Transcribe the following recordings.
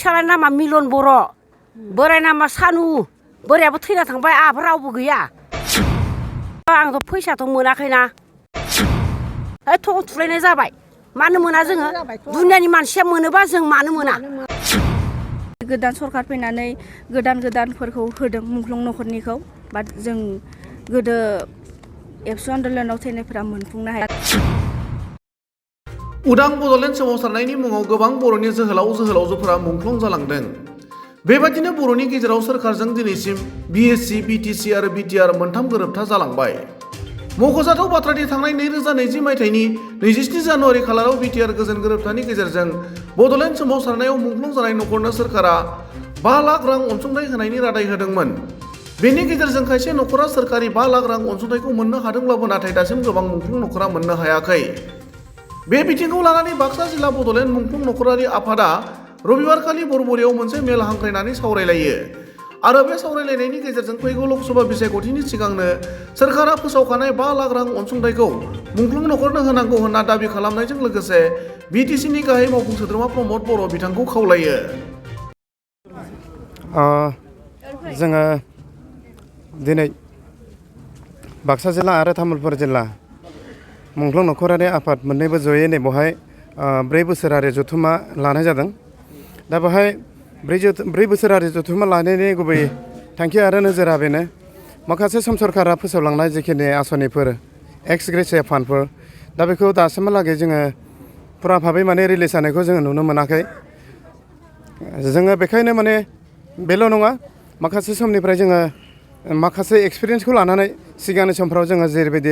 फिसालानि नामा मिलन बर' बोराय नामा सानु बोरायाबो थैना थांबाय आहाबो रावबो गैया आंथ' फैसाथ' मोनाखैना थं थुलायनाय जाबाय मानो मोना जोङो दुनियानि मानसिया मोनोबा जों मानो मोना गोदान सरकार फैनानै गोदानफोरखौ होदों मुंख्लं नखरनिखौ बाट जों गोदो एबसु आन्दलनाव थैनायफोरा मोनफुंनो हाया उदां बड'लेण्ड सोमावसारनायनि मुङाव गोबां बर'नि जोहोलावजोफोरा मुंख्लं जालांदों बेबादिनो बर'नि गेजेराव सोरखारजों दिनैसिम बिएससि बिटिसि आरो बिटिआर मोनथाम गोरोबथा जालांबाय मख'जाथाव बाथ्रादि थांनाय 2020 मायथाइनि 27 जानुवारि खालाराव बिटिआर गोजोन गोरोबथानि गेजेरजों बड'लेण्ड सोमावसारनायाव मुंख्लं जानाय नखरनो सोरखारा 5 लाख रां अनसुंथाइ होनायनि रादाय होदोंमोन बेनि गेजेरजों खायसे नखरा सोरखारि 5 लाख रां अनसुंथाइखौ मोननो हादोंब्लाबो नाथाय दासिम गोबां मुंख्लं नखरा मोननो हायाखै बे बिथिंखौ लानानै बाक्सा जिल्ला बड'लेण्ड मुंख्लं नखरारि आफादा रबिबारखालि बरबरियाव मोनसे मेल हांख्रायनानै सावरायलायो आरो बे सावरायलायनायनि गेजेरजों फैगौ लोकसभा बिसायख'थिनि सिगांनो सोरखारा फोसावखानाय 5 लाख रां अनसुंथाइखौ मुंख्लं नखरनो होनांगौ होनना दाबि खालामनायजों लोगोसे बिटिसिनि गाहाय मावफुं सोद्रोमा प्रमद बर' बिथांखौ खावलायो जोङो दिनै बाक्सा जिल्ला आरो तामुलपुर जिल्ला मुंख्लं नखरारि आफाद मोननैबो जयैनो बेवहाय 4 बोसोरारि जथुम्मा लानाय जादों दा बेवहाय 4 बोसोरारि जथुम्मा लानायनि गुबै थांखि आरो नोजोरा बेनो माखासे सम सरकारा फोसावलांनाय जिखिनि आसनिफोर एक्स ग्रेसिया फान्डफोर दा बेखौ दासिमहालागै जोङो फुरा भाबै माने रिलिज जानायखौ जोङो नुनो मोनाखै जोङो बेखायनो माने बेल' नङा माखासे समनिफ्राय जोङो माखासे एक्सपिरियेन्सखौ लानानै सिगांनि समफ्राव जोङो जेरैबायदि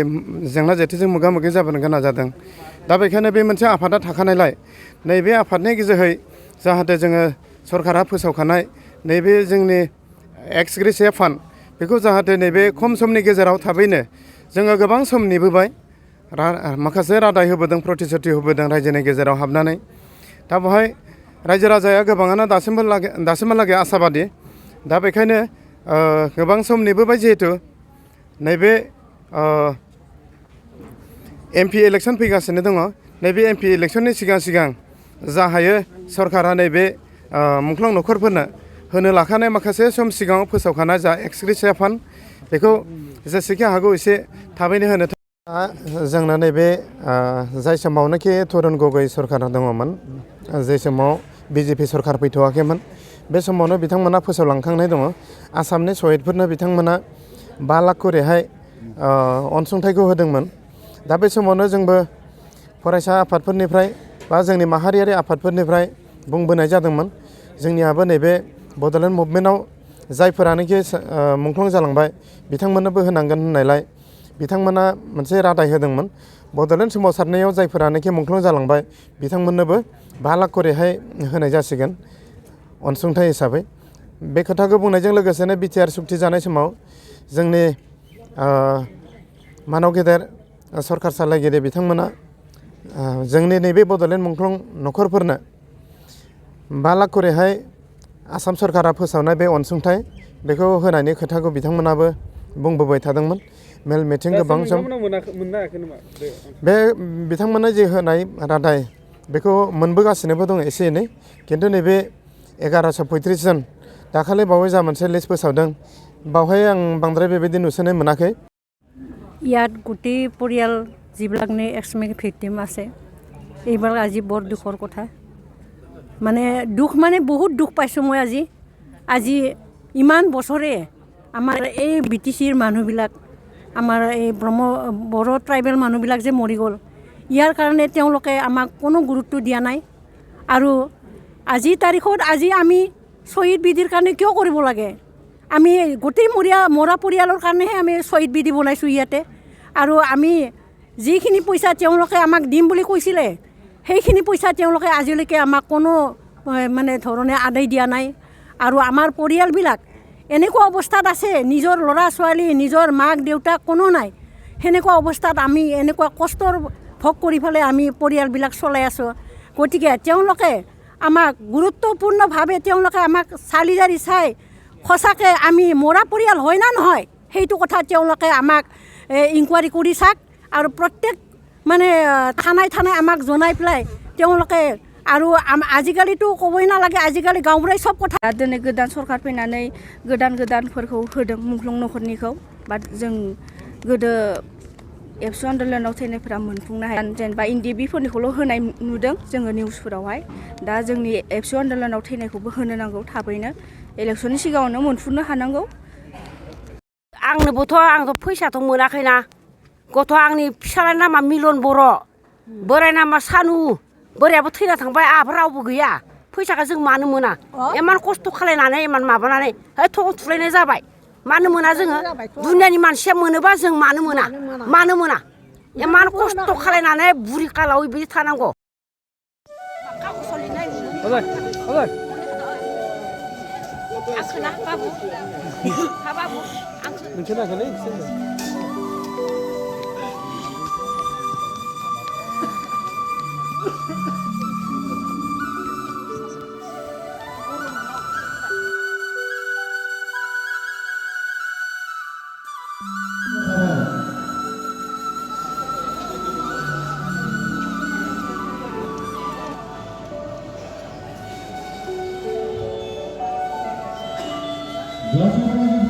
जेंना जेथोजों मोगा मोगि जाबोनो गोनां जादों दा बेखायनो बे मोनसे आफादा थाखानायलाय नैबे आफादनि जोहै जाहाथे जोङो सरकारा फोसावखानाय नैबे जोंनि एक्स ग्रेसिया फान्ड बेखौ जाहाथे नैबे खम समनि गेजेराव थाबैनो जोङो गोबां सम नेबोबाय माखासे रादाय होबोदों प्रतिश्रुति होबोदों रायजोनि गेजेराव हाबनानै दा बेवहाय रायजो राजाया गोबाङानो दासिमहालागै आसाबादि दा बेखायनो गोबां सम नेबोबाय जिहेतु नैबे एमपि इलेक्सन फैगासिनो दङ नैबे एमपि इलेक्सननि सिगां जा हायो सरकारा नैबे मुंख्लं नखरफोरनो होनो लाखानाय माखासे सम सिगाङाव फोसावखानाय जा एक्स ग्रेसिया फान्ड बेखौ जेसेखि हागौ एसे थाबैनो होनो जोंना नैबे जाय समावनोखि तरुन गगৈ सरकार दङमोन जे समाव बिजेपि सरकार फैथ'वाखैमोन बे समावनो बिथांमोना फोसावलांखांनाय दङ आसामनि शहीदफोरनो बिथांमोना 5 लाख करिहाय अनसुंथाइखौ होदोंमोन दा बे समावनो जोंबो फरायसा आफादफोरनिफ्राय बा जोंनि माहारियारि आफादफोरनिफ्राय बुंबोनाय जादोंमोन जोंनियाबो नैबे बड'लेण्ड मुभमेन्टआव जायफोरानोखि मुंख्लं जालांबाय बिथांमोननोबो होनांगोन होननायलाय बिथांमोना मोनसे रादाय होदोंमोन बड'लेण्ड सोमावसारनायाव जायफोरानोखि मुंख्लं जालांबाय बिथांमोननोबो 5 लाख करिहाय होनाय जासिगोन अनसुंथाइ हिसाबै बे खोथाखौ बुंनायजों लोगोसेनो बिटिआर सुक्ति जानाय समाव जोंनि मानव गेदेर सरकार सालायगिरि बिथांमोना जोंनि नैबे बड'लेण्ड मुंख्लं नखरफोरनो 5 लाख करिहाय आसाम सरकारा फोसावनाय बे अनसुंथाइ बेखौ होनायनि खोथाखौ बिथांमोनाबो बुंबोबाय थादोंमोन मेल मिटिं गोबां सम बे बिथांमोना जे होनाय रादाय बेखौ मोनबोगासिनोबो दङ एसे एनै खिन्थु नैबे 1135 जन दाखालि बावै जा मोनसे लिस्ट फोसावदों बावहाय आं बांद्राय बेबायदि नुसोनो मोनाखै ইয়াত গোটেই পৰিয়াল যিবিলাক নে এক্সমেক ভিক্টিম আছে এইবিলাক আজি বৰ দুখৰ কথা মানে দুখ মানে বহুত দুখ পাইছোঁ মই আজি ইমান বছৰে আমাৰ এই বিটিচিৰ মানুহবিলাক আমাৰ এই বড়ো ট্ৰাইবেল মানুহবিলাক যে মৰি গ'ল ইয়াৰ কাৰণে তেওঁলোকে আমাক কোনো গুৰুত্ব দিয়া নাই আৰু আজিৰ তাৰিখত আজি আমি শ্বহীদ বিধিৰ কাৰণে কিয় কৰিব লাগে আমি গোটেই মৰা পৰিয়ালৰ কাৰণেহে আমি শ্বহীদ বিধি বনাইছোঁ ইয়াতে আৰু আমি যিখিনি পইচা তেওঁলোকে আমাক দিম বুলি কৈছিলে সেইখিনি পইচা তেওঁলোকে আজিলৈকে আমাক কোনো মানে ধৰণে আদায় দিয়া নাই আৰু আমাৰ পৰিয়ালবিলাক এনেকুৱা অৱস্থাত আছে নিজৰ ল'ৰা ছোৱালী নিজৰ মাক দেউতাক কোনো নাই সেনেকুৱা অৱস্থাত আমি এনেকুৱা কষ্টৰ ভোগ কৰি পেলাই আমি পৰিয়ালবিলাক চলাই আছোঁ গতিকে তেওঁলোকে আমাক গুৰুত্বপূৰ্ণভাৱে তেওঁলোকে আমাক চালি জাৰি চাই সঁচাকৈ আমি মৰা পৰিয়াল হয় না নহয় সেইটো কথা তেওঁলোকে আমাক ইনকুৱাৰী কৰি চাওক আৰু প্ৰত্যেক মানে থানাই থানাই আমাক জনাই পেলাই তেওঁলোকে আৰু আজিকালিতো ক'বই নালাগে আজিকালি গাঁৱৰে सब কথা दा दिनै गोदान सरखार फैनानै गोदानफोरखौ होदों मुंख्लं न'खरनिखौ बाट जों गोदो एबसु आन्दलनाव थैनायफोरा मोनफुंनो हाया जेनेबा NDB-फोरनिखौल' होनाय नुदों जोङो निउसफोरावहाय दा जोंनि एबसु आन्दलनाव थैनायखौबो होनो नांगौ थाबैनो इलेक्सननि सिगाङावनो मोनफुंनो हानांगौ आंथ' फैसाथ' मोनाखैना गथ' आंनि फिसालानि नामा मिलन बर' बोराय नामा सानु बोरायाबो थैना थांबाय आहाबो रावबो गैया फैसाखौ जों मानो मोना इमान खस्थ' खालायनानै इमान माबानानै है थगन थुलायनाय जाबाय मानो मोना जोङो दुनियानि मानसिया मोनोबा जों मानो मोना इमान खस्थ' खालायनानै बुरि कालाव बिदि थानांगौ Gracias.